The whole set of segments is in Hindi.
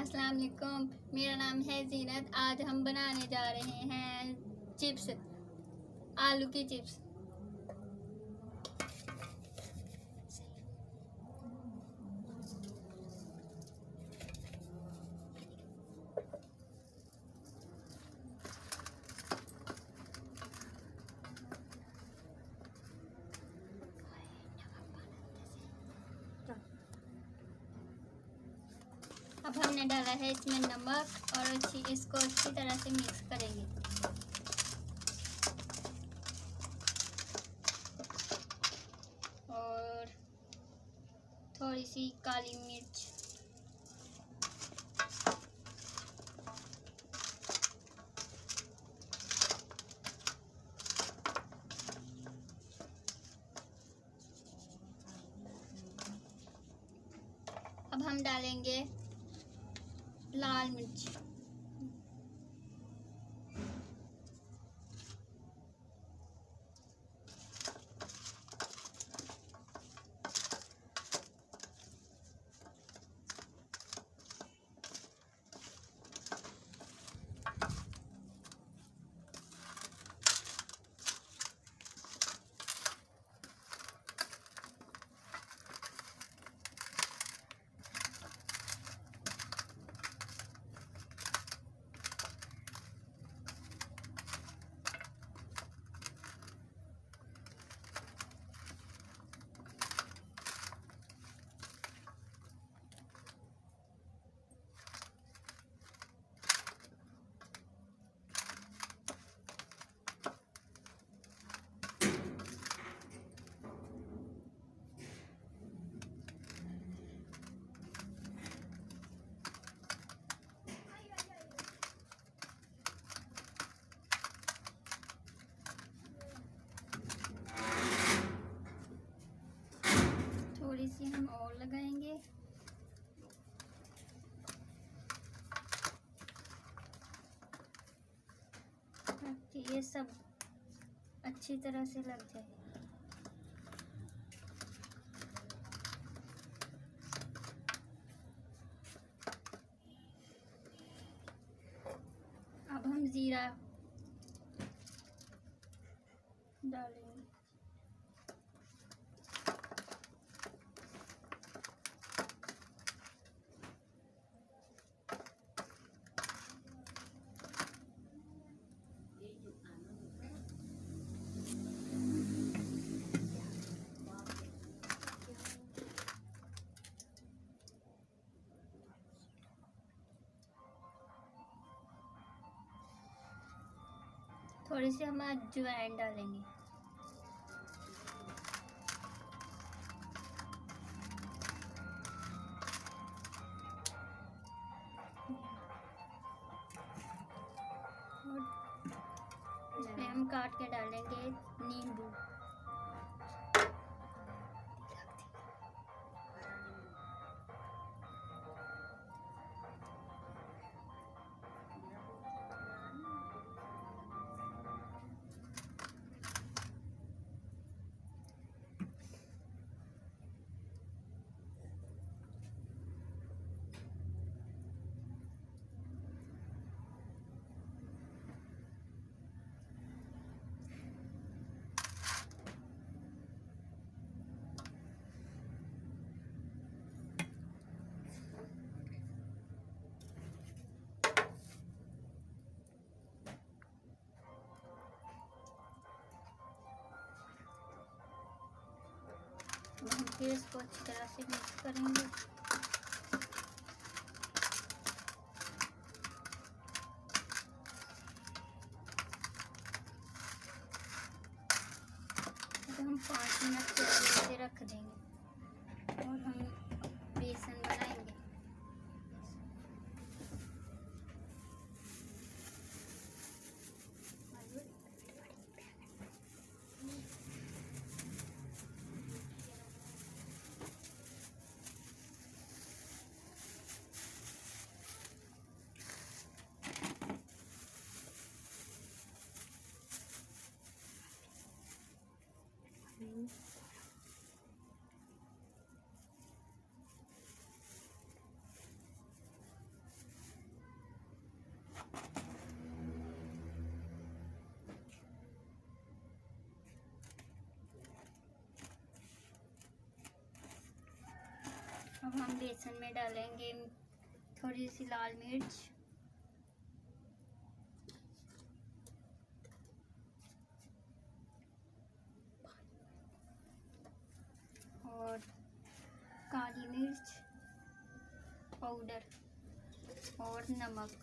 अस्सलाम वालेकुम। मेरा नाम है जीनत। आज हम बनाने जा रहे हैं चिप्स, आलू की चिप्स। अब हमने डाला है इसमें नमक और इसको अच्छी तरह से मिक्स करेंगे। और थोड़ी सी काली मिर्च, अब हम डालेंगे लाल मिर्च, थोड़ी सी हम और लगाएंगे। ताकि ये सब अच्छी तरह से लग जाए। अब हम जीरा डालेंगे। थोड़ी सी हम अजवाइन डालेंगे। और इसमें हम काट के डालेंगे नींबू। हम फिर इसको अच्छी तरह से मिक्स करेंगे। तो हम 5 मिनट के लिए रख देंगे और हम बेसन बनाएंगे। अब हम बेसन में डालेंगे थोड़ी सी लाल मिर्च, और काली मिर्च पाउडर और नमक।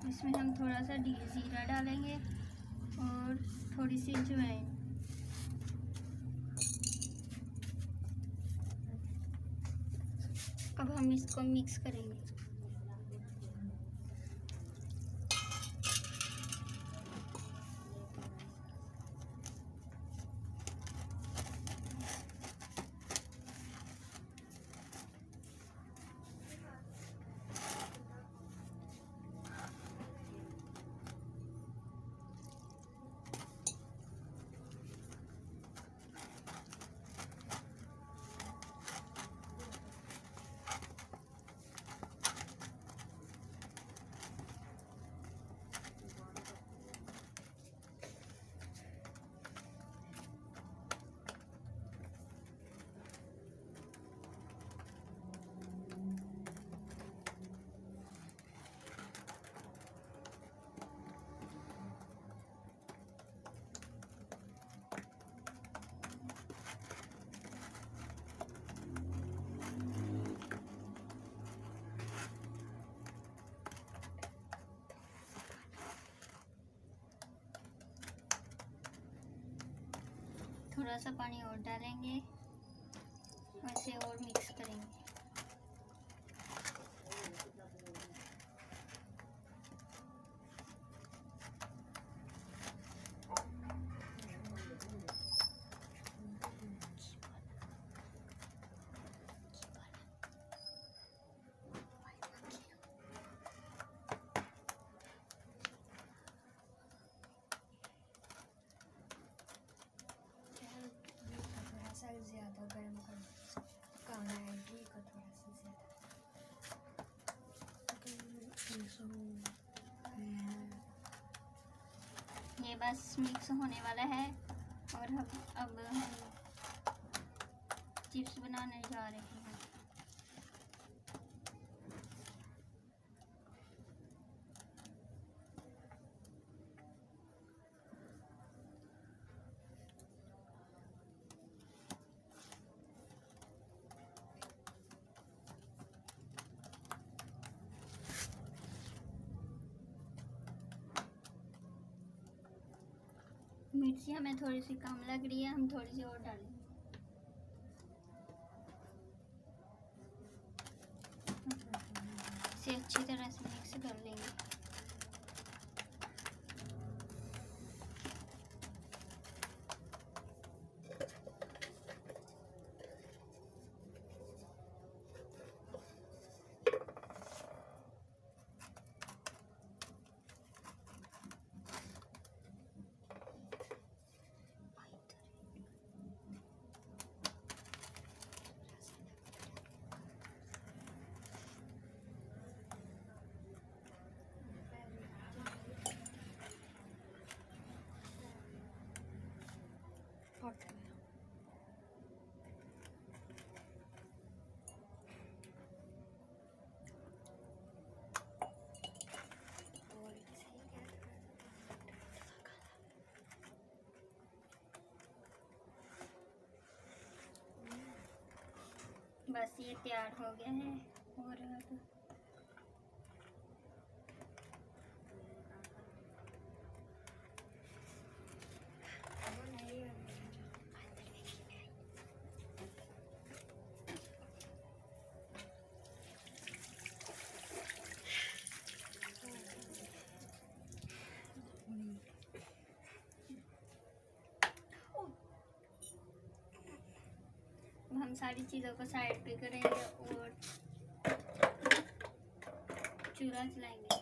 इसमें हम थोड़ा सा जीरा डालेंगे और थोड़ी सी अजवाइन। अब हम इसको मिक्स करेंगे। थोड़ा सा पानी और डालेंगे, वैसे और मिक्स करेंगे। ज़्यादा गर्म करना है, घी को थोड़ा सा ज़्यादा। ये बस मिक्स होने वाला है और अब हम चिप्स बनाने जा रहे हैं। मिर्ची हमें थोड़ी सी कम लग रही है, हम थोड़ी सी और डालेंगे। इसे अच्छी तरह से मिक्स कर लेंगे। बस ये तैयार हो गया है। और अब हम सारी चीज़ों को साइड पे करेंगे और चूल्हा चलाएंगे।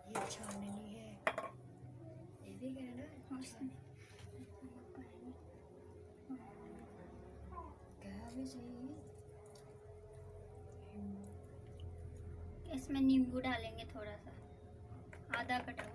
ये छाननी है। और इसमें क्या भी सही इसमें नींबू डालेंगे थोड़ा सा, आधा कटा हुआ।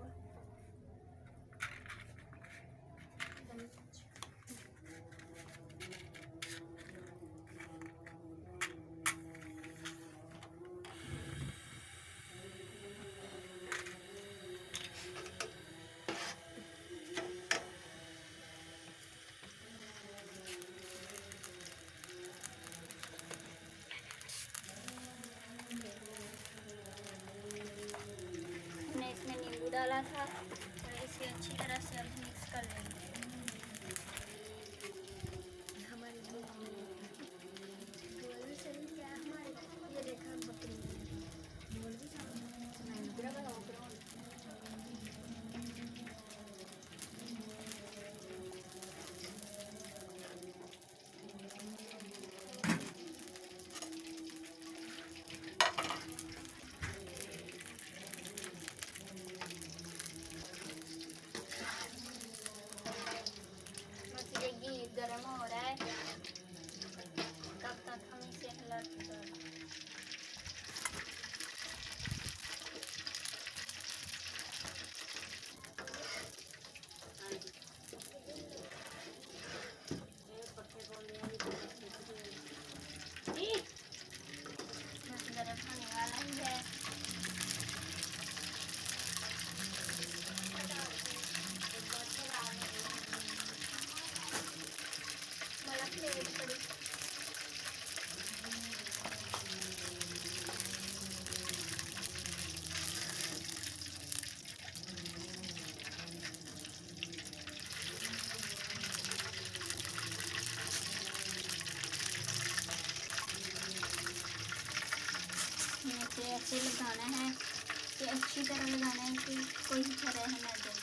हमने इसमें नींबू डाला था और इसे अच्छी तरह से अब मिक्स कर लेंगे। हमारी भी सही क्या हमारे ये देखा बकरी बोल भी बस ये घी गर्म हो रहा है, तब तक हम इसे हिलाते रहेंगे। बस गर्म होने वाला ही है। मला प्लेट पड़ी। इसे ऐसे लगाना है कि अच्छी तरह लगाना है कि कोई तरह ना जाए।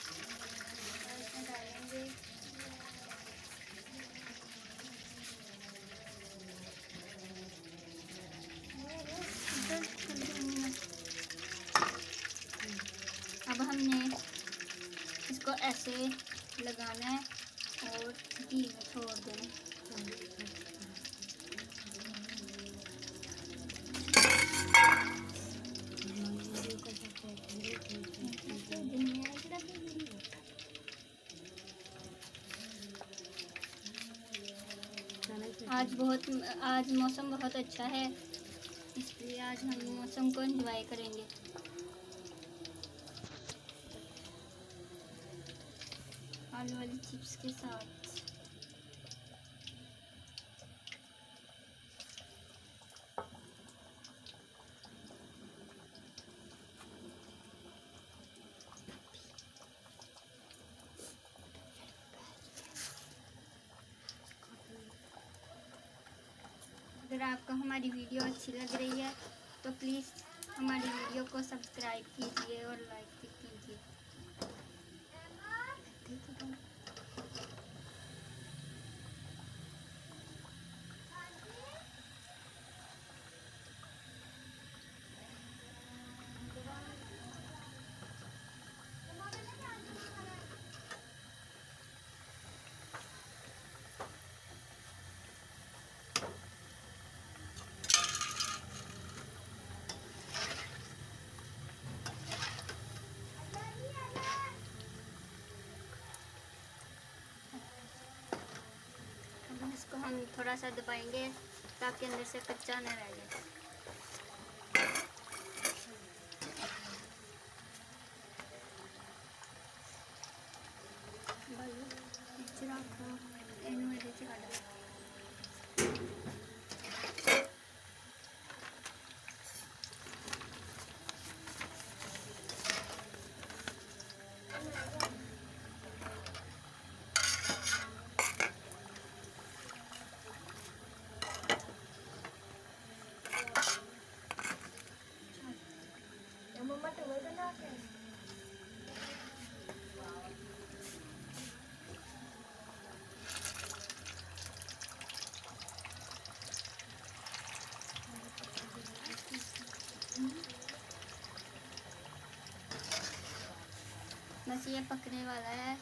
और इसमें डालेंगे अब हमने इसको ऐसे लगाना है और घी में छोड़ देना। आज मौसम बहुत अच्छा है, इसलिए आज हम मौसम को एंजॉय करेंगे। आलू वाली चिप्स के साथ। अगर आपको हमारी वीडियो अच्छी लग रही है तो प्लीज़ हमारी वीडियो को सब्सक्राइब कीजिए और लाइक भी कीजिए। इसको हम थोड़ा सा दबाएंगे ताकि अंदर से कच्चा न रह जाए। बस ये पकने वाला है।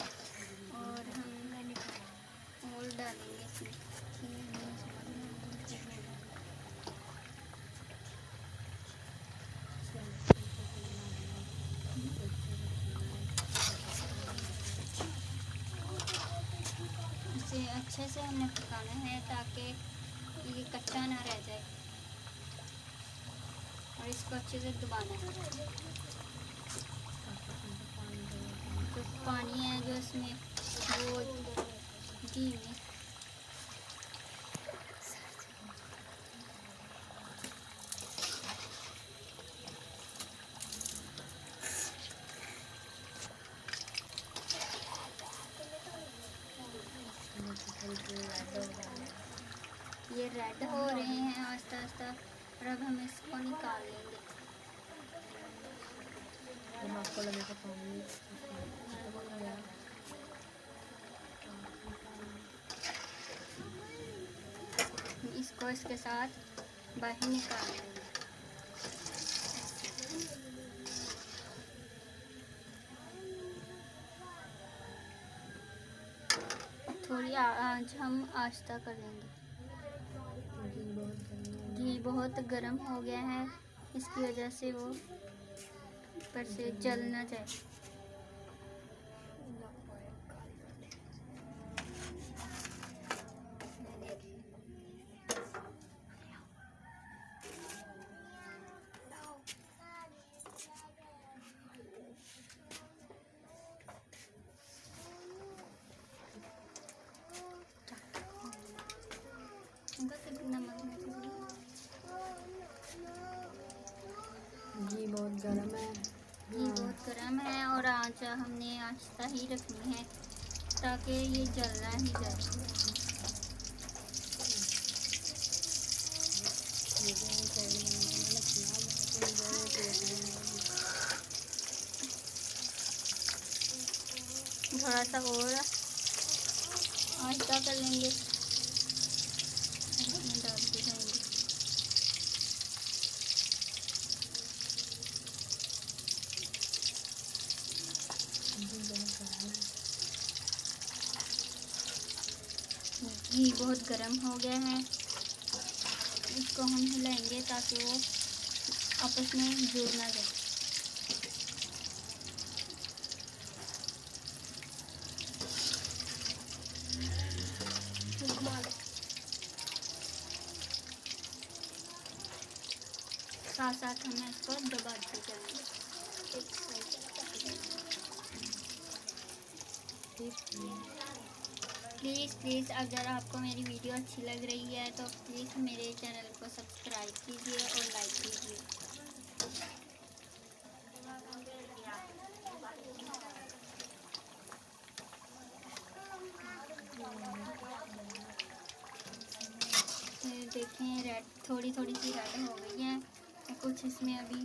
अच्छे से हमने पकाना है ताकि ये कच्चा ना रह जाए, और इसको अच्छे से दबाना है। जो पानी है जो इसमें वो घी में ये रेड हो रहे हैं आस्ता आस्ता, और अब हम इसको निकाल लेंगे। आपको लगेगा पानी इसको इसके साथ बाहर निकाल लेंगे। थोड़ी आंच हम आस्ता कर लेंगे। घी बहुत गर्म हो गया है, इसकी वजह से वो ऊपर से जल ना जाए। घी बहुत गर्म है। घी बहुत गर्म है और आंच हमने आस्ता ही रखनी है ताकि ये जलना ही जाए। थोड़ा सा और आस्ता कर लेंगे, इसमें डालते जाएंगे। घी बहुत गर्म हो गया है, इसको हम हिलाएंगे ताकि वो आपस में जुड़ ना जाए। साथ साथ हमें इसको दबाते जाएंगे। प्लीज़ अगर आपको मेरी वीडियो अच्छी लग रही है तो प्लीज़ मेरे चैनल को सब्सक्राइब कीजिए और लाइक कीजिए। देखें रेड थोड़ी थोड़ी सी रेड हो गई है, कुछ इसमें अभी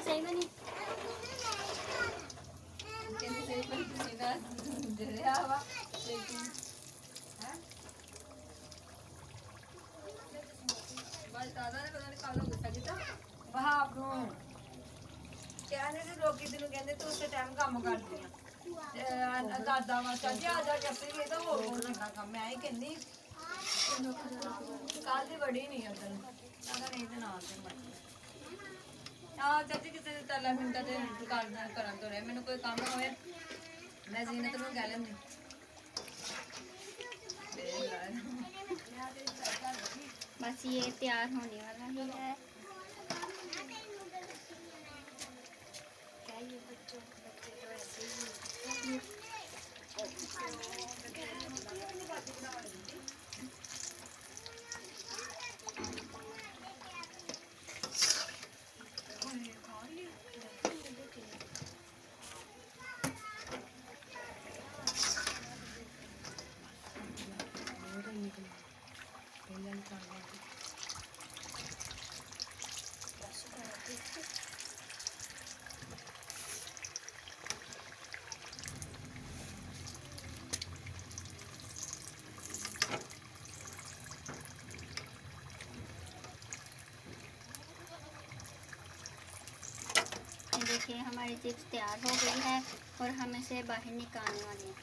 सही बनी। ਲੋਕੀ ਤੈਨੂੰ ਕਹਿੰਦੇ ਤੂੰ ਉਸੇ ਟਾਈਮ ਕੰਮ ਕਰਦੀ ਆ ਦਾਦਾ ਵਾਸਤਾ ਜੀ ਆ ਜਾ ਕੇ ਆਪੇ ਇਹ ਤਾਂ ਹੋਰ ਕੋਲ ਲੱਗਾ ਕੰਮ ਮੈਂ ਹੀ ਕਹਿੰਦੀ ਕੱਲ ਦੀ ਬੜੀ ਨਹੀਂ ਅਦਲ ਕਹਿੰਦਾ ਨਹੀਂ ਤੇ ਨਾਲ ਤੇ ਮਰ ਆ ਚਾਚੀ ਕਿਸੇ ਦੇ ਤਾਲਾ ਮਿੰਟਾਂ ਤੇ ਕਰਨ ਤੋਂ ਰਹੇ ਮੈਨੂੰ ਕੋਈ ਕੰਮ ਹੋਏ मैं जीनत को कह लेंदी बस ये तैयार होने वाला ही है। क्या ये बच्चे तो ऐसे ही देखिए हमारी चिप्स तैयार हो गई है और हम इसे बाहर निकालने वाले हैं।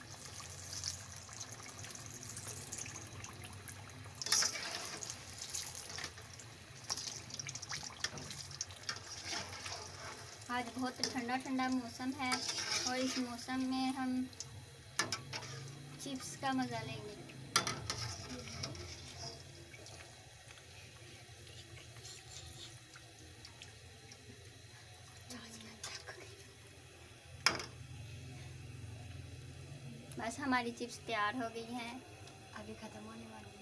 आज बहुत ठंडा ठंडा मौसम है और इस मौसम में हम चिप्स का मज़ा लेंगे। बस हमारी चिप्स तैयार हो गई हैं। अभी ख़त्म होने वाली है।